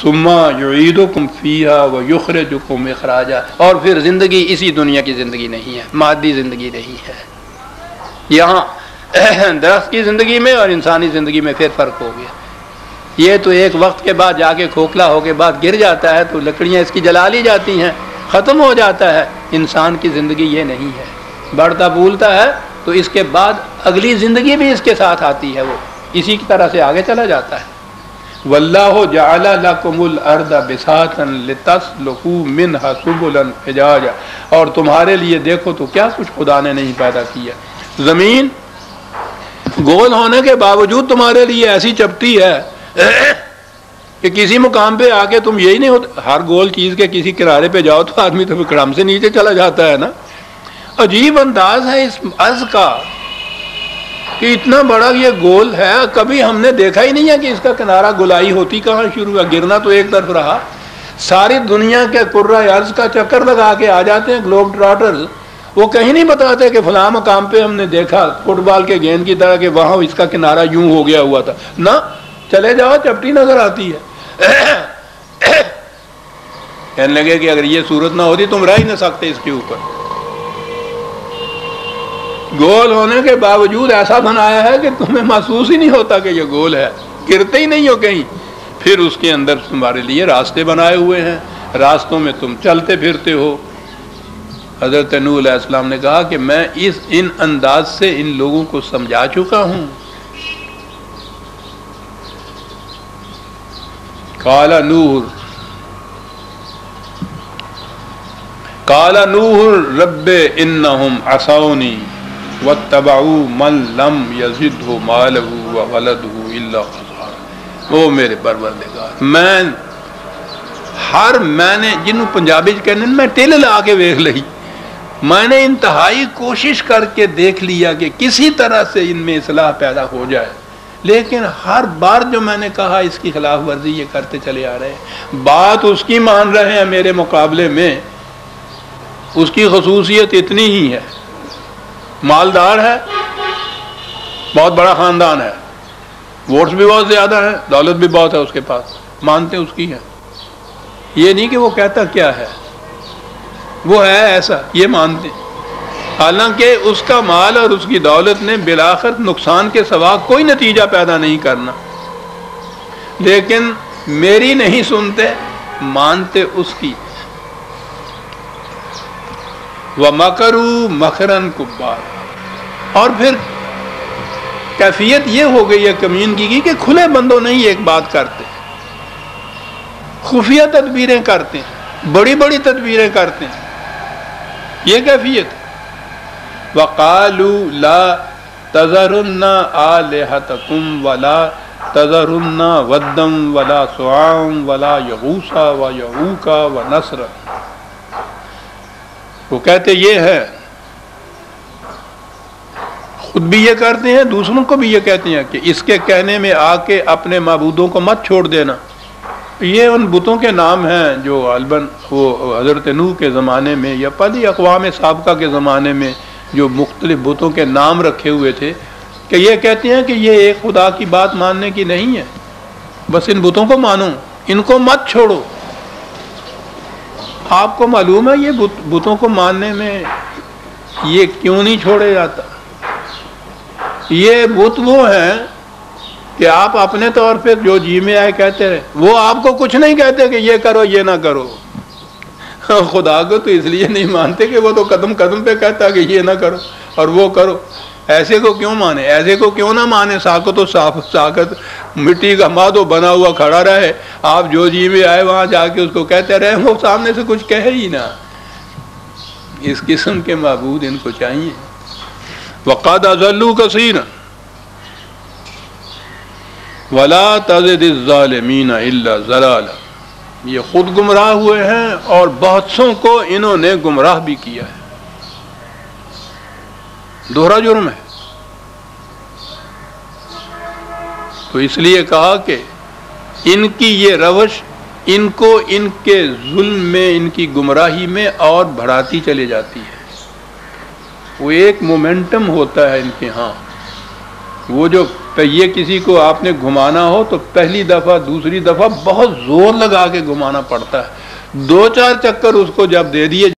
ثم یعیدکم فیہا ویخرجکم اخراجا، اور پھر زندگی اسی دنیا کی زندگی نہیں ہے، مادی زندگی نہیں ہے. یہاں درخت کی زندگی میں اور انسانی زندگی میں پھر فرق ہو گیا. یہ تو ایک وقت کے بعد جا کے کھوکھلا ہو کے بعد گر جاتا ہے تو لکڑیاں اس کی جلا لی جاتی ہیں، ختم ہو جاتا ہے. انسان کی زندگی یہ نہیں ہے، بڑھتا پھولتا ہے تو اس کے بعد اگلی زندگی بھی اس کے ساتھ آتی ہے، وہ اسی کی طرح سے آگے چلا جاتا ہے. واللہ جعل لکم الارض بساطا لتسلکوا منها سبلا فجاجا، اور تمہارے لیے دیکھو تو کیا کچھ خدا نے نہیں پیدا کیا. زمین گول ہونے کے باوجود تمہارے لیے ایسی چپٹی ہے کہ کسی مقام پہ آ کے تم یہی نہیں ہوتا. ہر گول چیز کے کسی کنارے پہ جاؤ تو آدمی تو کڑم سے نیچے چلا جاتا ہے نا. عجیب انداز ہے اس عرض کا کہ اتنا بڑا یہ گول ہے، کبھی ہم نے دیکھا ہی نہیں ہے کہ اس کا کنارہ گولائی ہوتی کہاں شروع ہے. گرنا تو ایک طرف رہا، ساری دنیا کے کرۂ ارض کا چکر لگا کے آ جاتے ہیں گلوب ٹراٹرز. وہ کہیں نہیں بتاتے کہ فلاں مقام پہ ہم نے دیکھا فٹ بال کے گیند کی طرح کہ وہاں اس کا کنارہ یوں ہو گیا ہوا تھا. نہ، چلے جاؤ چپٹی نظر آتی ہے. کہنے لگے کہ اگر یہ صورت نہ ہوتی تم رہ ہی نہ سکتے اس کے اوپر. گول ہونے کے باوجود ایسا بنایا ہے کہ تمہیں محسوس ہی نہیں ہوتا کہ یہ گول ہے، گرتے ہی نہیں ہو کہیں. پھر اس کے اندر تمہارے لیے راستے بنائے ہوئے ہیں، راستوں میں تم چلتے پھرتے ہو. حضرت نوح علیہ السلام نے کہا کہ میں ان انداز سے ان لوگوں کو سمجھا چکا ہوں. قال نوح رب انہم عصونی واتبعوا من لم یزدہ مالہ وولدہ الا خسارا. او میرے پروردگار، میں نے جنہوں پنجابی کہنے میں ٹل لا کے ویکھ لئی، میں نے انتہائی کوشش کر کے دیکھ لیا کہ کسی طرح سے ان میں اصلاح پیدا ہو جائے، لیکن ہر بار جو میں نے کہا اس کی خلاف ورزی یہ کرتے چلے آ رہے ہیں. بات اس کی مان رہے ہیں میرے مقابلے میں. اس کی خصوصیت اتنی ہی ہے، مالدار ہے، بہت بڑا خاندان ہے، ووٹس بھی بہت زیادہ ہیں، دولت بھی بہت ہے اس کے پاس، مانتے اس کی ہے. یہ نہیں کہ وہ کہتا کیا ہے، وہ ہے ایسا، یہ مانتے. حالانکہ اس کا مال اور اس کی دولت نے بالآخر نقصان کے سوا کوئی نتیجہ پیدا نہیں کرنا، لیکن میری نہیں سنتے، مانتے اس کی. وَمَكَرُوا مَكْرًا كُبَّارًا، اور پھر کیفیت یہ ہو گئی ہے کمینگی کی کہ کھلے بندوں نہیں ایک بات کرتے، خفیہ تدبیریں کرتے ہیں، بڑی بڑی تدبیریں کرتے ہیں. یہ کیفیت. وَقَالُوا لَا تَذَرُنَّ آلِهَتَكُمْ وَلَا تَذَرُنَّ وَدًّا وَلَا سُوَاعًا وَلَا يَغُوثَ وَيَعُوقَ وَنَسْرًا. وہ کہتے یہ ہے، خود بھی یہ کرتے ہیں، دوسروں کو بھی یہ کہتے ہیں کہ اس کے کہنے میں آ کے اپنے معبودوں کو مت چھوڑ دینا. یہ ان بتوں کے نام ہیں جو غالباً وہ حضرت نوح کے زمانے میں یا پہلی اقوام سابقہ کے زمانے میں جو مختلف بتوں کے نام رکھے ہوئے تھے، کہ یہ کہتے ہیں کہ یہ ایک خدا کی بات ماننے کی نہیں ہے، بس ان بتوں کو مانو، ان کو مت چھوڑو. آپ کو معلوم ہے یہ بتوں کو ماننے میں یہ کیوں نہیں چھوڑے جاتا؟ یہ بت وہ ہیں کہ آپ اپنے طور پہ جو جی میں آئے کہتے ہیں، وہ آپ کو کچھ نہیں کہتے کہ یہ کرو یہ نہ کرو. خدا کو تو اس لیے نہیں مانتے کہ وہ تو قدم قدم پہ کہتا کہ یہ نہ کرو اور وہ کرو. ایسے کو کیوں مانے؟ ایسے کو کیوں نہ مانے؟ ساکت و ساکت مٹی کا مادو بنا ہوا کھڑا رہے، آپ جو جی میں آئے وہاں جا کے اس کو کہتے رہے، وہ سامنے سے کچھ کہے ہی نہ. اس قسم کے معبود ان کو چاہیے. وَقَدْ أَضَلُّوا كَثِيرًا وَلَا تَزِدِ الظَّالِمِينَ إِلَّا ضَلَالًا. یہ خود گمراہ ہوئے ہیں اور بہت سوں کو انہوں نے گمراہ بھی کیا ہے. دوہرا جرم ہے. تو اس لیے کہا کہ ان کی یہ روش ان کو ان کے ظلم میں، ان کی گمراہی میں اور بڑھاتی چلی جاتی ہے. وہ ایک مومنٹم ہوتا ہے ان کے ہاں، وہ جو تو یہ کسی کو آپ نے گھمانا ہو تو پہلی دفعہ دوسری دفعہ بہت زور لگا کے گھمانا پڑتا ہے، 2-4 چکر اس کو جب دے دیے